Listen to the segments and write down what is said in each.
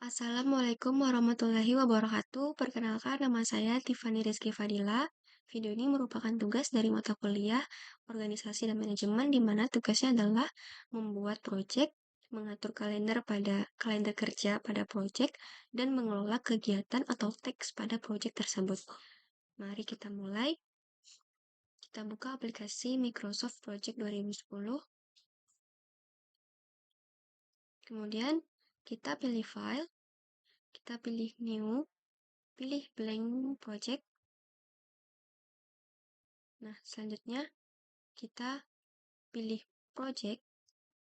Assalamualaikum warahmatullahi wabarakatuh. Perkenalkan, nama saya Tiffany Rizky Fadila. Video ini merupakan tugas dari mata kuliah Organisasi dan Manajemen, di mana tugasnya adalah membuat proyek, mengatur kalender kerja pada proyek, dan mengelola kegiatan atau teks pada proyek tersebut. Mari kita mulai. Kita buka aplikasi Microsoft Project 2010. Kemudian kita pilih file, kita pilih new, pilih blank project. Nah, selanjutnya kita pilih project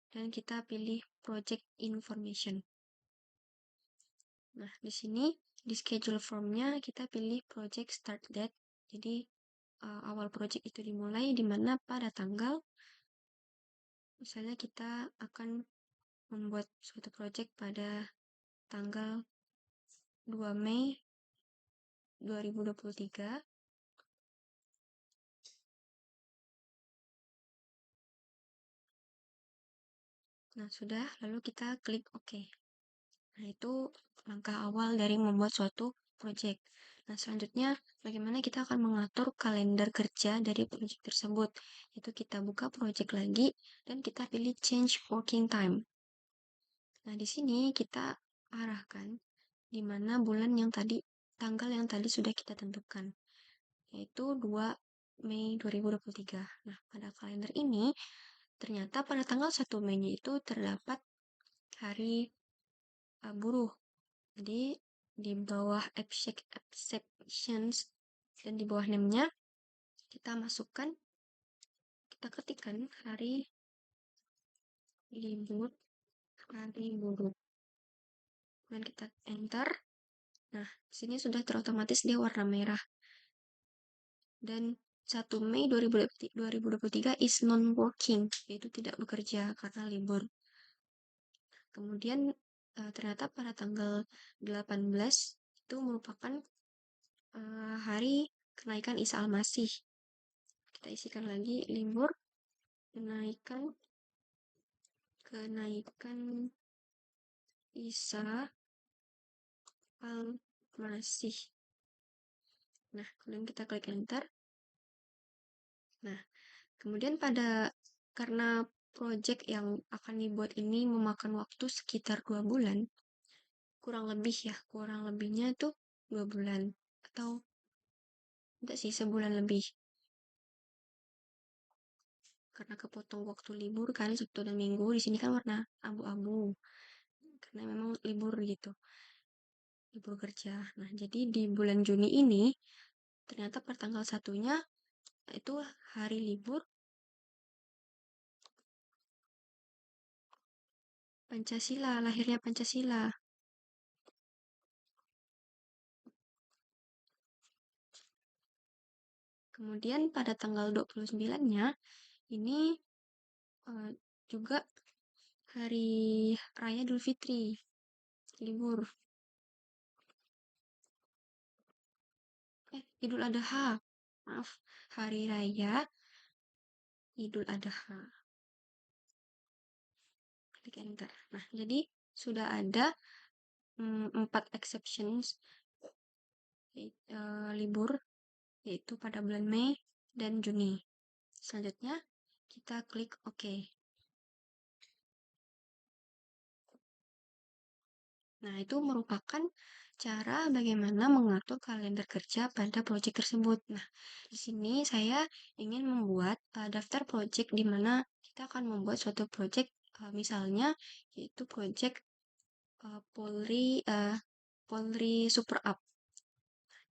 dan kita pilih project information. Nah, di sini di schedule formnya kita pilih project start date. Jadi awal project itu dimulai di mana pada tanggal, misalnya kita akan membuat suatu project pada tanggal 2 Mei 2023. Nah, sudah, lalu kita klik OK. Nah, itu langkah awal dari membuat suatu project. Nah, selanjutnya bagaimana kita akan mengatur kalender kerja dari project tersebut. Itu kita buka project lagi dan kita pilih change working time. Nah, di sini kita arahkan di mana bulan yang tadi, tanggal yang tadi sudah kita tentukan, yaitu 2 Mei 2023. Nah, pada kalender ini ternyata pada tanggal 1 Mei itu terdapat hari buruh. Jadi di bawah exceptions dan di bawah name-nya kita masukkan, kita ketikkan hari libur, hari buruh. Dan kita enter. Nah, di sini sudah terotomatis dia warna merah. Dan 1 Mei 2023 is non-working, yaitu tidak bekerja karena libur. Kemudian ternyata pada tanggal 18 itu merupakan hari kenaikan Isa Al-Masih. Kita isikan lagi libur, kenaikan Isa Al-Masih. Nah, kemudian kita klik enter. Nah, kemudian karena project yang akan dibuat ini memakan waktu sekitar 2 bulan, kurang lebihnya tuh 2 bulan, atau tidak sih, sebulan lebih. Karena kepotong waktu libur kan, Sabtu dan Minggu, di sini kan warna abu-abu. Karena memang libur gitu. Libur kerja. Nah, jadi di bulan Juni ini ternyata per tanggal 1-nya itu hari libur Pancasila, lahirnya Pancasila. Kemudian pada tanggal 29-nya ini juga hari raya Idul Fitri, libur. Idul Adha. Maaf, hari raya Idul Adha. Klik enter. Nah, jadi sudah ada 4 exceptions libur, yaitu pada bulan Mei dan Juni. Selanjutnya kita klik OK. Nah, itu merupakan cara bagaimana mengatur kalender kerja pada proyek tersebut. Nah, di sini saya ingin membuat daftar proyek di mana kita akan membuat suatu proyek, misalnya yaitu proyek Polri Super App.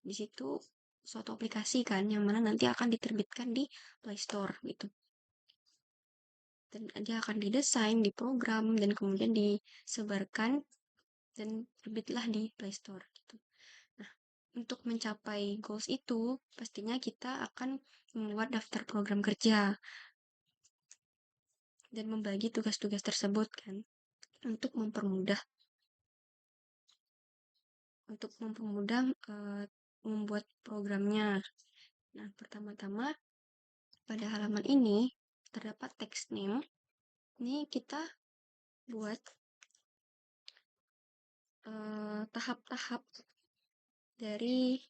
Di situ suatu aplikasi kan yang mana nanti akan diterbitkan di Play Store gitu. Dan dia akan didesain, diprogram, dan kemudian disebarkan dan terbitlah di Play Store gitu. Nah, untuk mencapai goals itu, pastinya kita akan membuat daftar program kerja dan membagi tugas-tugas tersebut kan, untuk mempermudah membuat programnya. Nah, pertama-tama pada halaman ini terdapat text name. Ini kita buat tahap-tahap dari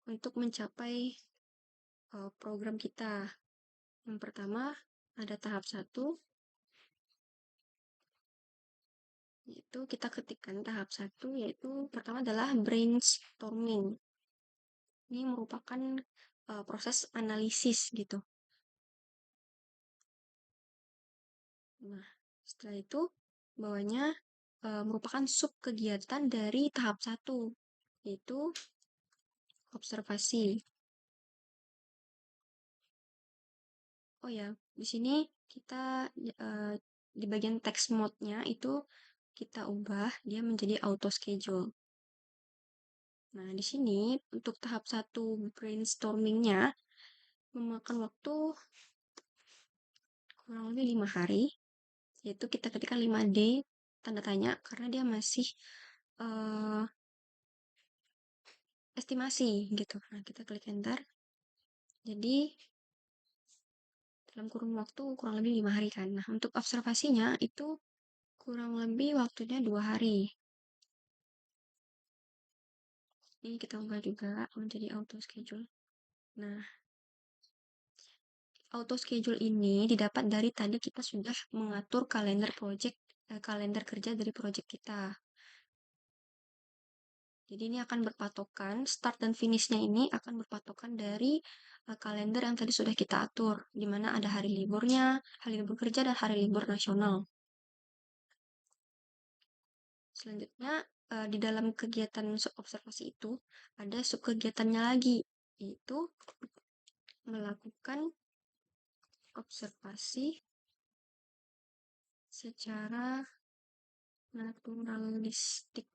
untuk mencapai program kita. Yang pertama ada tahap 1, yaitu kita ketikkan tahap 1, yaitu pertama adalah brainstorming. Ini merupakan proses analisis gitu. Nah, setelah itu bawahnya merupakan sub kegiatan dari tahap 1, yaitu observasi. Oh ya, di sini kita di bagian text mode-nya itu kita ubah dia menjadi auto schedule. Nah, di sini untuk tahap 1 brainstorming-nya memakan waktu kurang lebih 5 hari, yaitu kita ketikkan 5D tanda tanya karena dia masih uh, estimasi gitu. Nah, kita klik enter. Jadi dalam kurun waktu kurang lebih 5 hari kan. Nah, untuk observasinya itu kurang lebih waktunya 2 hari. Ini kita ubah juga menjadi auto schedule. Nah, auto schedule ini didapat dari tadi kita sudah mengatur kalender kerja dari project kita. Jadi ini akan berpatokan, start dan finish-nya ini akan berpatokan dari kalender yang tadi sudah kita atur, di mana ada hari liburnya, hari libur kerja, dan hari libur nasional. Selanjutnya, di dalam kegiatan observasi itu, ada subkegiatannya lagi, yaitu melakukan observasi secara naturalistik.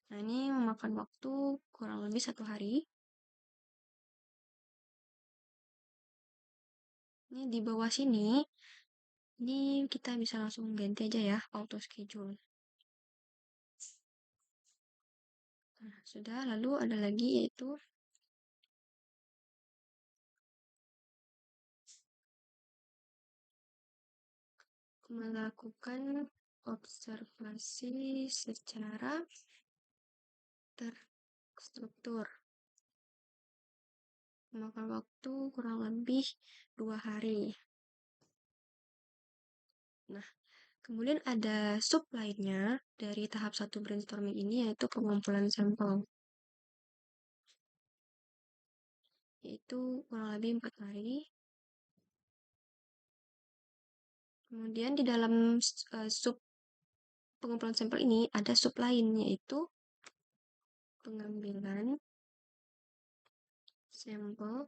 Nah, ini memakan waktu kurang lebih 1 hari. Ini di bawah sini, ini kita bisa langsung ganti aja ya, auto schedule. Nah, sudah, lalu ada lagi yaitu melakukan observasi secara terstruktur. Memakan waktu kurang lebih 2 hari. Nah, kemudian ada sub lainnya dari tahap 1 brainstorming ini yaitu pengumpulan sampel. Yaitu kurang lebih 4 hari. Kemudian di dalam sub pengumpulan sampel ini ada sub lain yaitu pengambilan sampel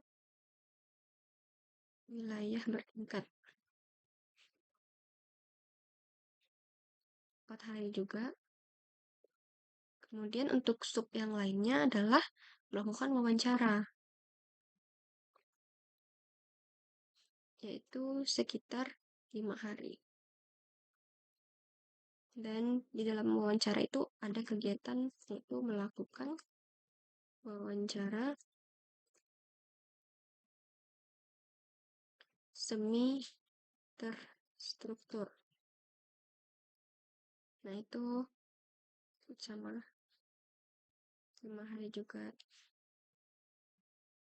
wilayah bertingkat. 4 hari juga. Kemudian untuk sub yang lainnya adalah melakukan wawancara, yaitu sekitar 5 hari. Dan di dalam wawancara itu ada kegiatan yaitu melakukan wawancara semi terstruktur. Nah, itu sama 5 hari juga.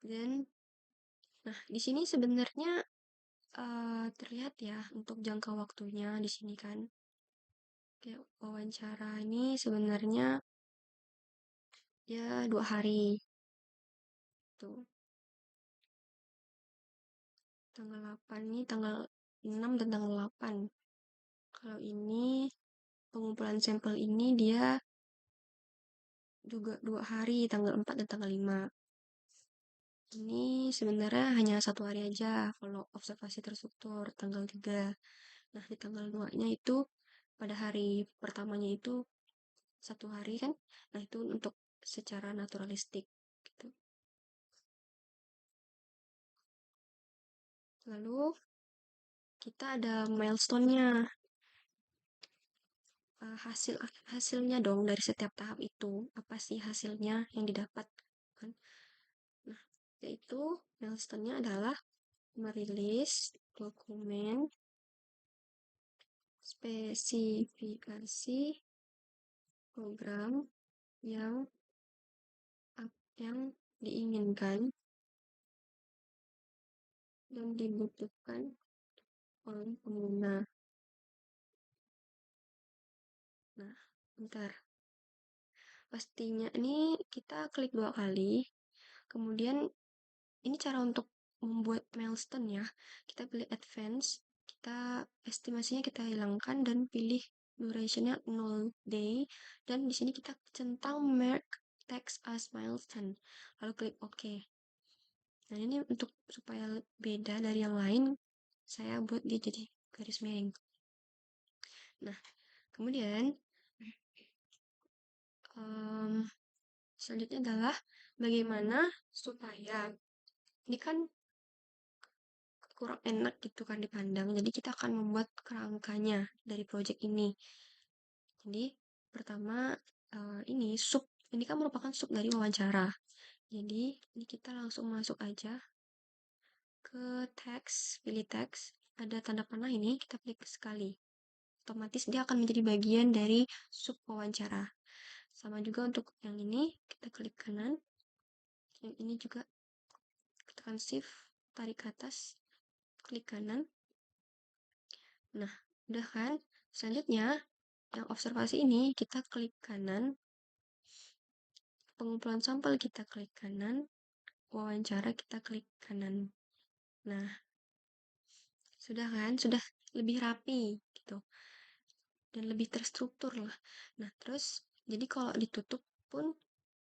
Dan nah, di sini sebenarnya terlihat ya untuk jangka waktunya di sini kan. Kayak wawancara ini sebenarnya ya 2 hari. Tuh. Tanggal 8 ini tanggal 6 dan tanggal 8. Kalau ini pengumpulan sampel ini dia juga 2 hari, tanggal 4 dan tanggal 5. Ini sebenarnya hanya 1 hari aja kalau observasi terstruktur, tanggal 3. Nah, di tanggal 2-nya itu pada hari pertamanya itu 1 hari kan. Nah, itu untuk secara naturalistik gitu. Lalu kita ada milestone-nya. Hasilnya dong dari setiap tahap itu. Apa sih hasilnya yang didapat kan? Nah, yaitu milestone-nya adalah merilis dokumen spesifikasi program yang yang diinginkan dan dibutuhkan oleh pengguna. Nah, bentar. Pastinya ini kita klik 2 kali. Kemudian ini cara untuk membuat milestone ya. Kita pilih advance, kita estimasinya kita hilangkan dan pilih durationnya 0 day, dan di sini kita centang mark text as milestone. Lalu klik OK. Nah, ini untuk supaya beda dari yang lain, saya buat dia jadi garis miring. Nah, kemudian selanjutnya adalah bagaimana supaya ini kan kurang enak gitu kan dipandang. Jadi kita akan membuat kerangkanya dari project ini. Jadi pertama ini sub, ini kan merupakan sub dari wawancara. Jadi ini kita langsung masuk aja ke teks, pilih teks, ada tanda panah ini, kita klik sekali. Otomatis dia akan menjadi bagian dari sub wawancara. Sama juga untuk yang ini, kita klik kanan. Yang ini juga tekan shift, tarik ke atas, klik kanan. Nah, udah kan? Selanjutnya, yang observasi ini kita klik kanan, pengumpulan sampel kita klik kanan, wawancara kita klik kanan. Nah, sudah kan? Sudah lebih rapi gitu. Dan lebih terstruktur lah. Nah, terus jadi kalau ditutup pun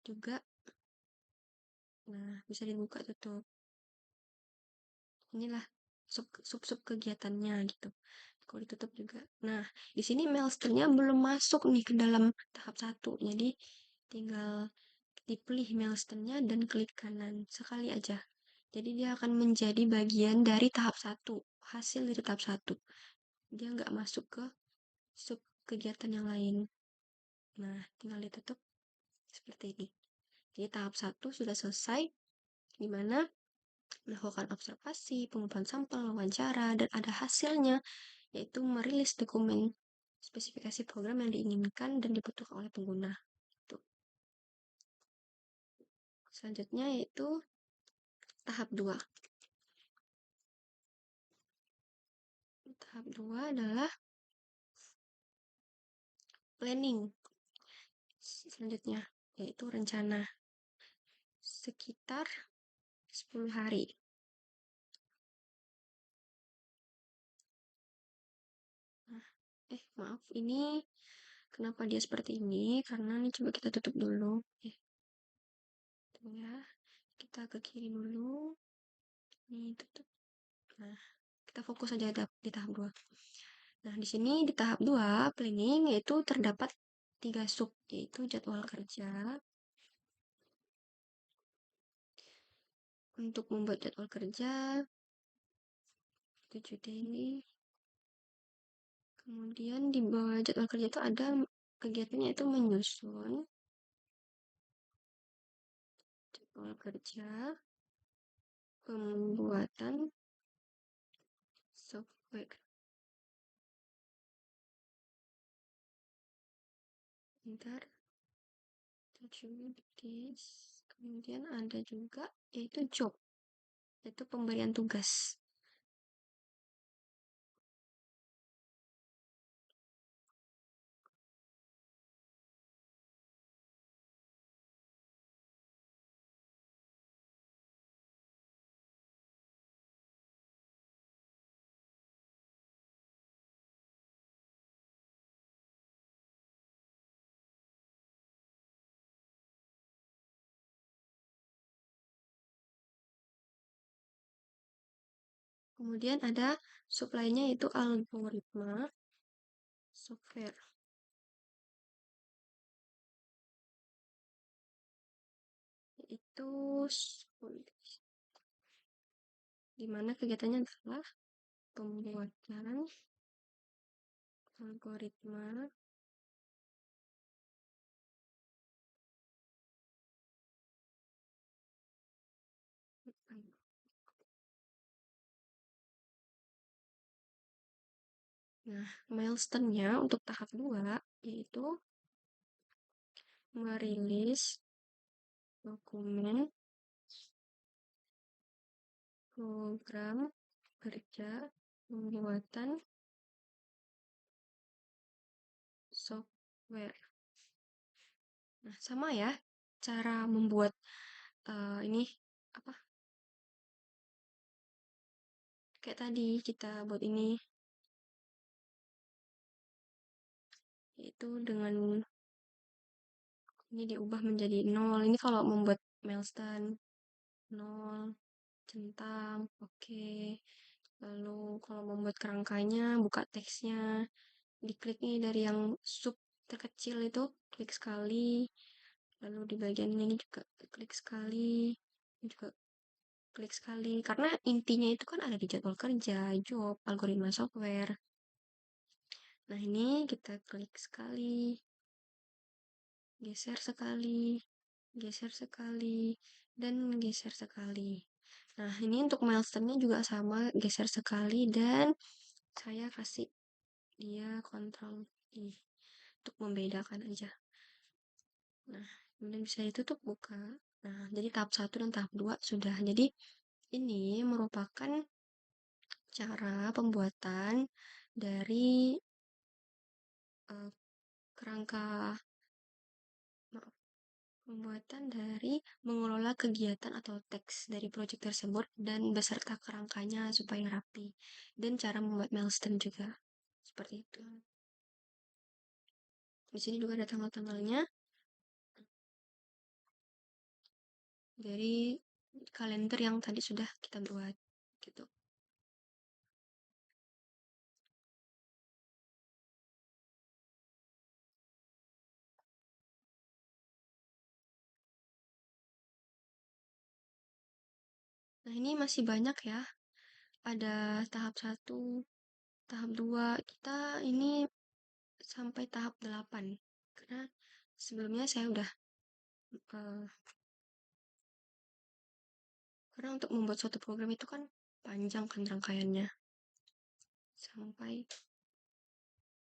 juga, nah, bisa dibuka tutup. Inilah sub kegiatannya gitu. Kalau ditutup juga. Nah, di sini milestone-nya belum masuk nih ke dalam tahap 1. Jadi tinggal dipilih milestone-nya dan klik kanan sekali aja. Jadi dia akan menjadi bagian dari tahap 1, hasil dari tahap 1. Dia nggak masuk ke sub kegiatan yang lain. Nah, tinggal ditutup seperti ini. Jadi tahap 1 sudah selesai, di mana melakukan observasi, pengumpulan sampel, wawancara, dan ada hasilnya, yaitu merilis dokumen spesifikasi program yang diinginkan dan dibutuhkan oleh pengguna. Tuh. Selanjutnya yaitu tahap 2. Tahap 2 adalah planning. Selanjutnya yaitu rencana. Sekitar 10 hari. Nah, maaf, ini kenapa dia seperti ini? Karena ini coba kita tutup dulu. Ya, kita ke kiri dulu. Ini tutup. Nah, kita fokus aja di tahap 2. Nah, di sini di tahap 2 planning yaitu terdapat 3 sub, yaitu jadwal kerja. Untuk membuat jadwal kerja 7 daily. Kemudian di bawah jadwal kerja itu ada kegiatannya itu menyusun jadwal kerja, pembuatan software. Bentar. Kemudian ada juga yaitu job, yaitu pemberian tugas. Kemudian ada sub lainnya yaitu algoritma software. Yaitu di mana kegiatannya adalah pembuatan algoritma Nah, milestone-nya untuk tahap 2 yaitu merilis dokumen program kerja pembuatan software. Nah, sama ya cara membuat ini apa? Kayak tadi kita buat itu dengan ini diubah menjadi 0. Ini kalau membuat milestone 0 centang, oke. Lalu kalau membuat kerangkanya, buka teksnya, diklik nih dari yang sub terkecil itu, klik sekali. Lalu di bagian ini juga klik sekali, juga klik sekali. Karena intinya itu kan ada di jadwal kerja, job, algoritma software. Nah ini kita klik sekali, geser sekali, geser sekali, dan geser sekali. Nah, ini untuk milestone-nya juga sama, geser sekali, dan saya kasih dia Ctrl I untuk membedakan aja. Nah, kemudian bisa ditutup buka. Nah, jadi tahap 1 dan tahap 2 sudah. Jadi, ini merupakan cara pembuatan dari uh, kerangka, maaf, pembuatan dari mengelola kegiatan atau teks dari proyek tersebut dan beserta kerangkanya supaya rapi. Dan cara membuat milestone juga. Seperti itu. Di sini juga ada tanggal-tanggalnya dari kalender yang tadi sudah kita buat gitu. Nah, ini masih banyak ya. Ada tahap 1, tahap 2. Kita ini sampai tahap 8. Karena sebelumnya saya udah uh, karena untuk membuat suatu program itu kan panjang kan rangkaiannya. Sampai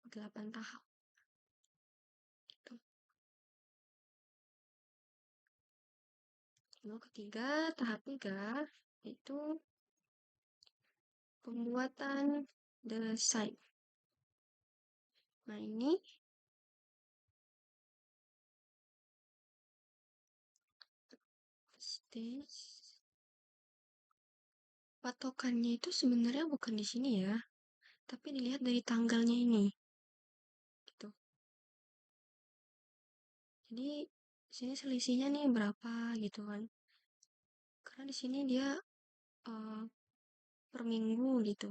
8 tahap gitu. Lalu ketiga, tahap 3 itu pembuatan desain. Nah, ini stage patokannya itu sebenarnya bukan di sini ya, tapi dilihat dari tanggalnya ini. Gitu. Jadi sini selisihnya nih berapa gitu kan. Karena di sini dia uh, per minggu gitu.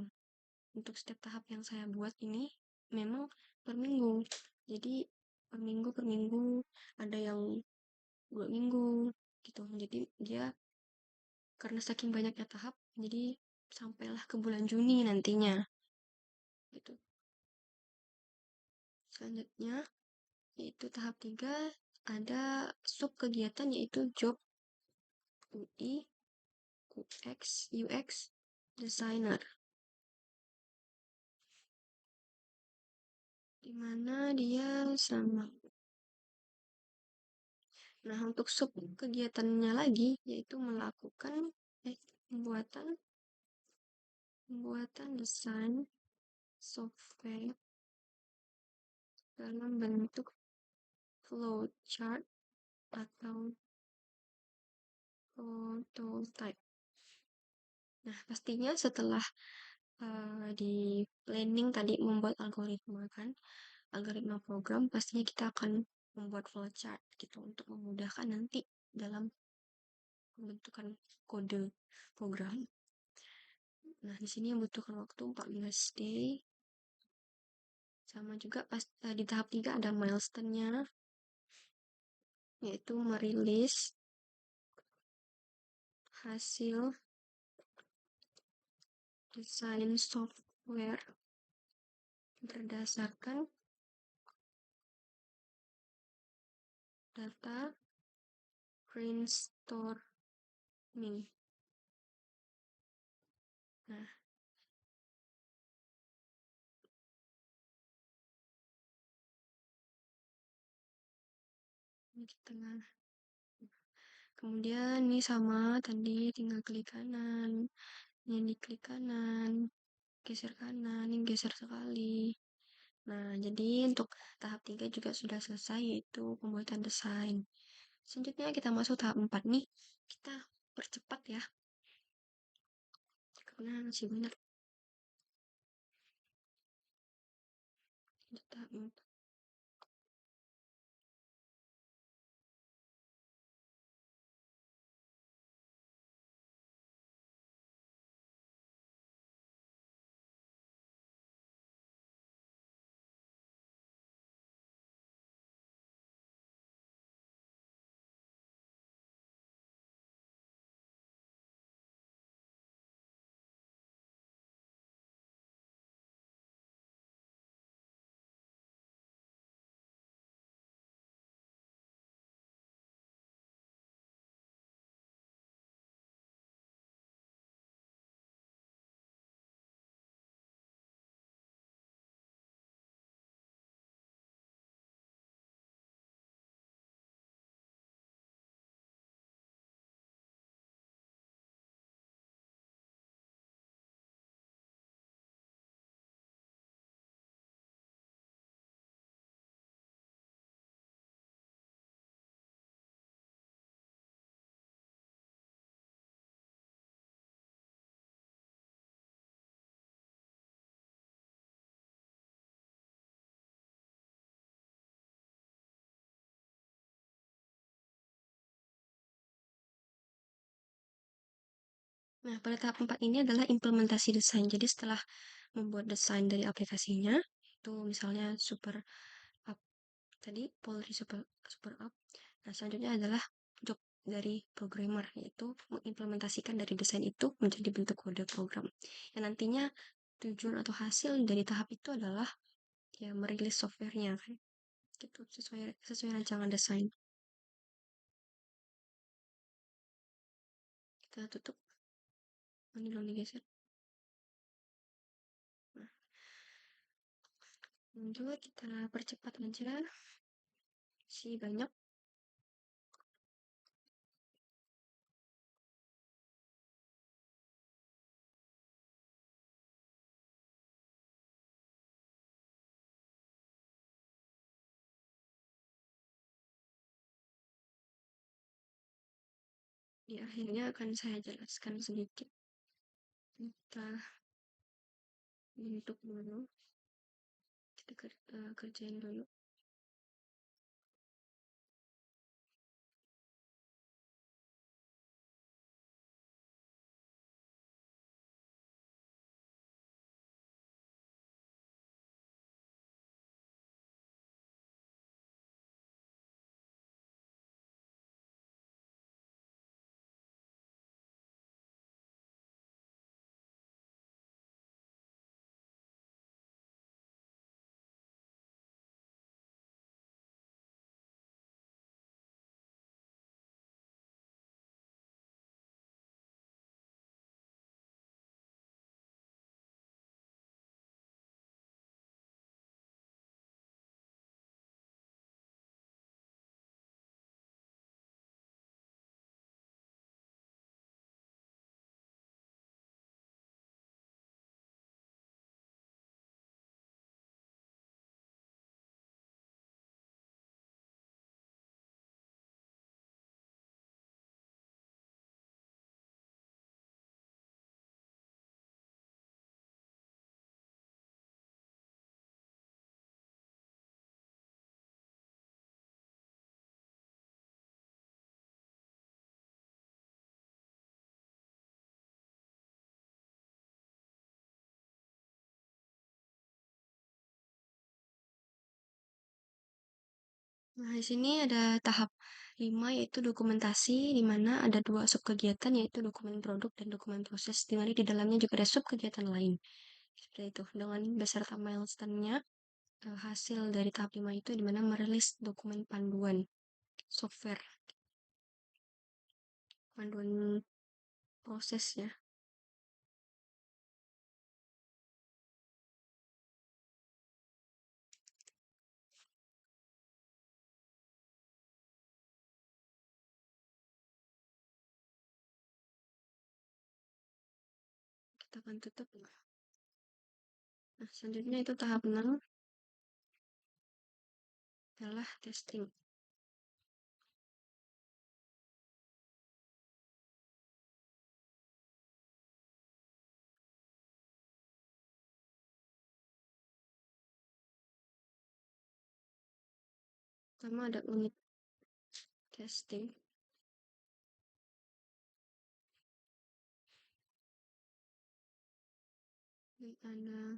Untuk setiap tahap yang saya buat ini memang per minggu. Jadi per minggu ada yang 2 minggu gitu. Jadi dia karena saking banyaknya tahap, jadi sampailah ke bulan Juni nantinya gitu. Selanjutnya yaitu tahap 3 ada sub kegiatan yaitu job UI UX designer, di mana dia sama. Nah, untuk sub kegiatannya lagi yaitu melakukan pembuatan desain software dalam bentuk flowchart atau prototype. Nah, pastinya setelah di planning tadi membuat algoritma kan, algoritma program, pastinya kita akan membuat flowchart gitu untuk memudahkan nanti dalam pembentukan kode program. Nah, di sini membutuhkan waktu 14 day. Sama juga pas di tahap 3 ada milestone-nya, yaitu merilis hasil desain software berdasarkan data brainstorming. Nah, Ini di tengah. Kemudian ini sama tadi tinggal klik kanan. Ini klik kanan, geser kanan, ini geser sekali. Nah, jadi untuk tahap 3 juga sudah selesai, yaitu pembuatan desain. Selanjutnya kita masuk tahap 4 nih. Kita percepat ya, karena masih banyak. Tahap 4. Nah, pada tahap 4 ini adalah implementasi desain. Jadi setelah membuat desain dari aplikasinya, itu misalnya super app tadi, Polri super, super app. Nah, selanjutnya adalah job dari programmer, yaitu mengimplementasikan dari desain itu menjadi bentuk kode program. Yang nantinya tujuan atau hasil dari tahap itu adalah ya merilis softwarenya kan. Gitu, sesuai rancangan desain. Kita tutup, ini belum digeser. Nah, juga kita percepat aja, sih banyak. Di akhirnya akan saya jelaskan sedikit. Kita bentuk dulu, kita kerjain dulu. Nah, di sini ada tahap 5 yaitu dokumentasi, di mana ada dua sub kegiatan yaitu dokumen produk dan dokumen proses, di mana di dalamnya juga ada sub kegiatan lain. Seperti itu, dengan beserta milestone-nya, hasil dari tahap 5 itu di mana merilis dokumen panduan software, panduan proses ya. Tekan tutup. Nah, selanjutnya itu tahap 6 adalah testing. Pertama ada unit testing. Ini ada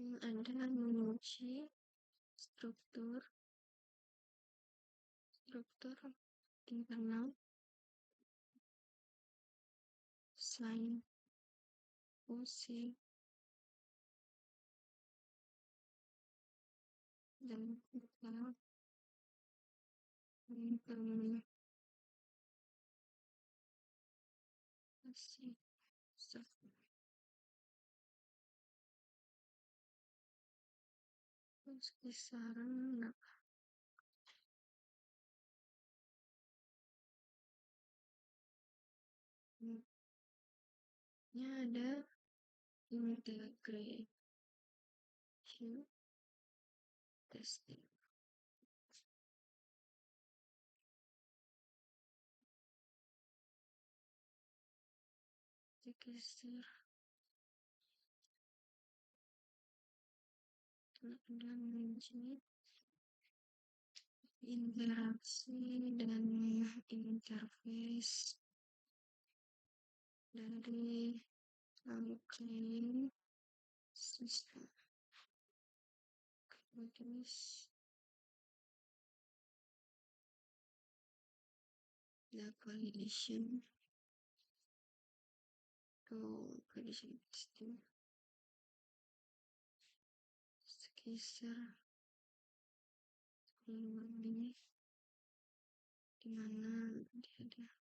Anda menguji struktur internal selain fungsi dan implementasi software kisaran ada integration testing. Sekitar dan mengenai interaksi dan interface dari klaim sistem. Terus the validation testing sekitar ini di mana dia ada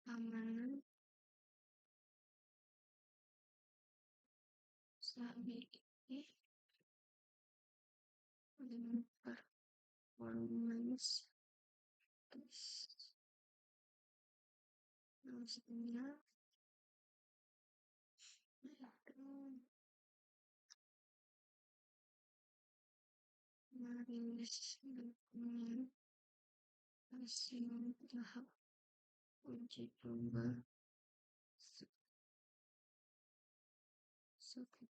keamanan stability dan performance test. maksudnya merilis dokumen hasil tahap uji coba software.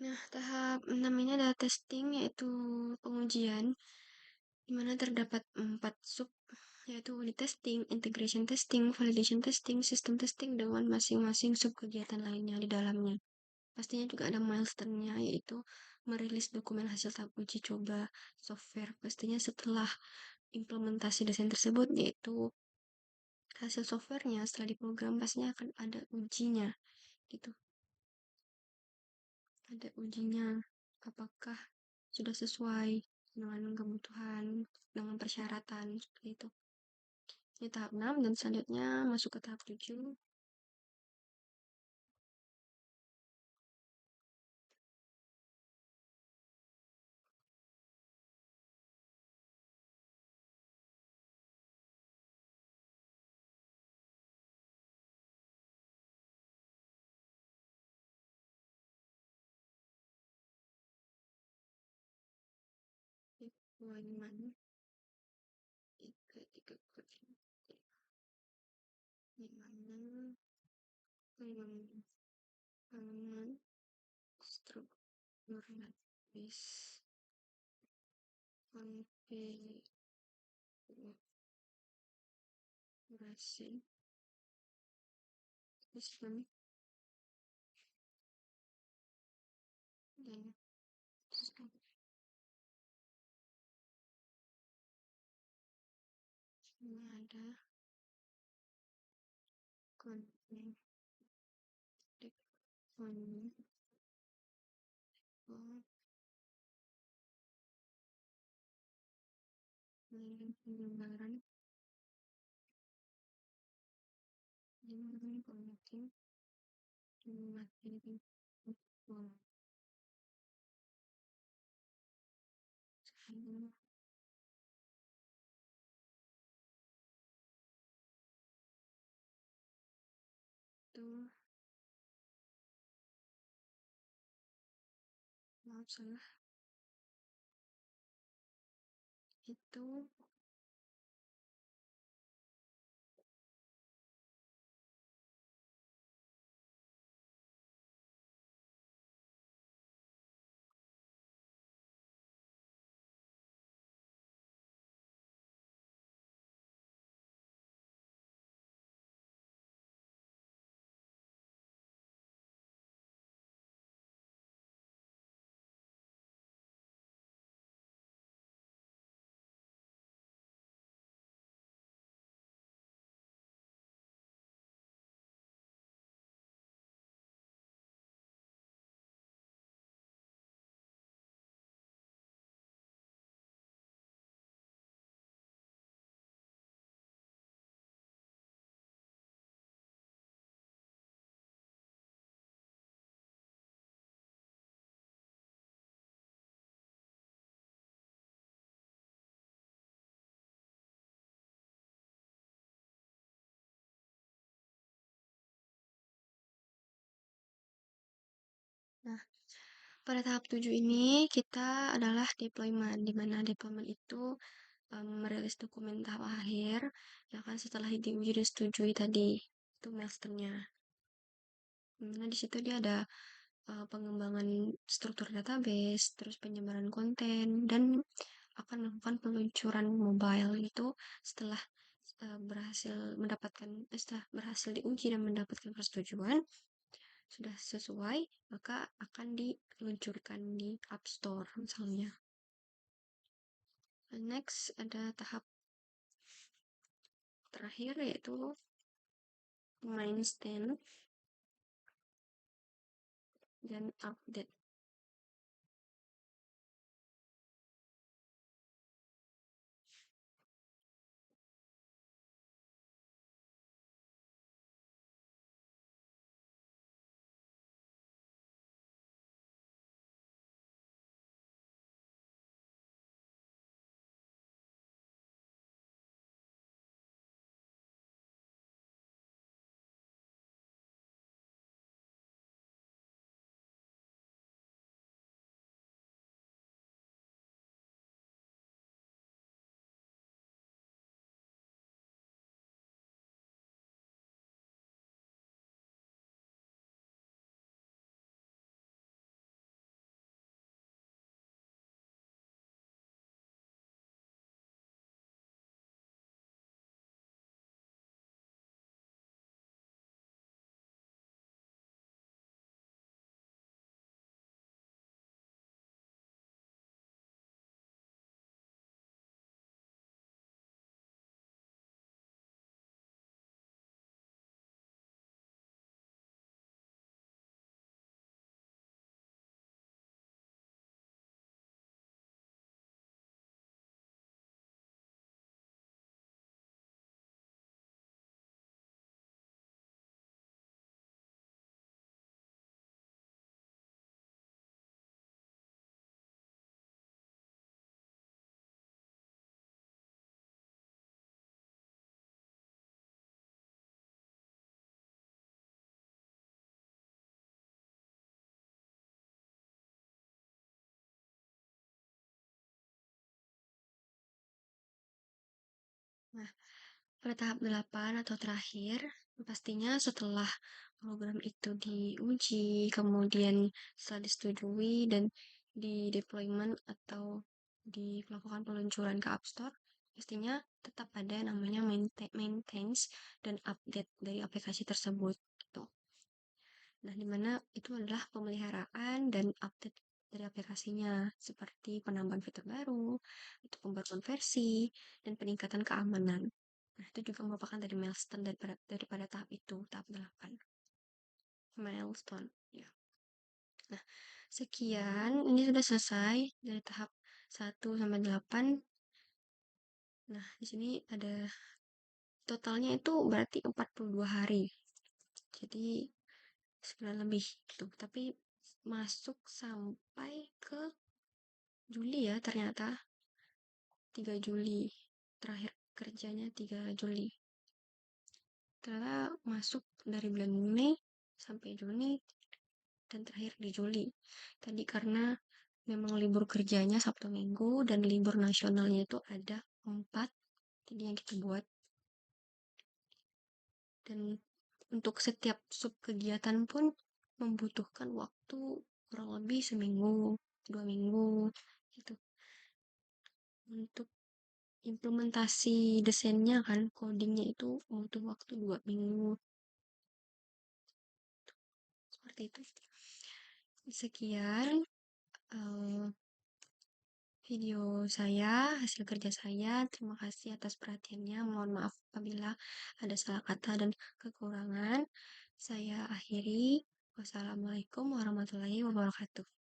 Nah, tahap 6 ini adalah testing, yaitu pengujian, di mana terdapat 4 sub, yaitu unit testing, integration testing, validation testing, system testing, dengan masing-masing sub kegiatan lainnya di dalamnya. Pastinya juga ada milestone-nya, yaitu merilis dokumen hasil tahap uji coba software. Pastinya setelah implementasi desain tersebut, yaitu hasil softwarenya setelah diprogram pastinya akan ada ujinya gitu, ada ujinya apakah sudah sesuai dengan kebutuhan, dengan persyaratan seperti itu. Ini tahap 6 dan selanjutnya masuk ke tahap 7. Pengajian tiga gimana pengembangan struktur database konfigurasi sistem dan sistem ini ada konfigurasi penyebaran penting materi itu maaf salah itu nah pada tahap 7 ini kita adalah deployment, di mana deployment itu merilis dokumen tahap akhir ya kan setelah diuji dan setujui tadi itu milestone-nya. Nah, di situ dia ada pengembangan struktur database, terus penyebaran konten, dan akan melakukan peluncuran mobile itu setelah setelah berhasil diuji dan mendapatkan persetujuan. sudah sesuai, maka akan diluncurkan di App Store misalnya. Next ada tahap terakhir yaitu maintain dan update. Nah, pada tahap 8 atau terakhir, pastinya setelah program itu diuji, kemudian setelah disetujui dan di deployment atau dilakukan peluncuran ke App Store, pastinya tetap ada namanya maintenance dan update dari aplikasi tersebut gitu. Nah, dimana itu adalah pemeliharaan dan update dari aplikasinya, seperti penambahan fitur baru, itu pembaruan versi, dan peningkatan keamanan. Nah, itu juga merupakan dari milestone daripada tahap itu, tahap 8. Milestone, ya. Nah, sekian, ini sudah selesai dari tahap 1 sampai 8. Nah, di sini ada totalnya itu berarti 42 hari. Jadi, sebulan lebih gitu. Tapi masuk sampai ke Juli ya ternyata. 3 Juli. Terakhir kerjanya 3 Juli. Ternyata masuk dari bulan Mei sampai Juni dan terakhir di Juli. Tadi karena memang libur kerjanya Sabtu Minggu dan libur nasionalnya itu ada 4. Jadi yang kita buat. Dan untuk setiap sub kegiatan pun membutuhkan waktu kurang lebih seminggu, 2 minggu gitu. Untuk implementasi desainnya kan, codingnya itu butuh waktu 2 minggu. Seperti itu. Sekian video saya, hasil kerja saya. Terima kasih atas perhatiannya. Mohon maaf apabila ada salah kata dan kekurangan. Saya akhiri. Wassalamualaikum warahmatullahi wabarakatuh.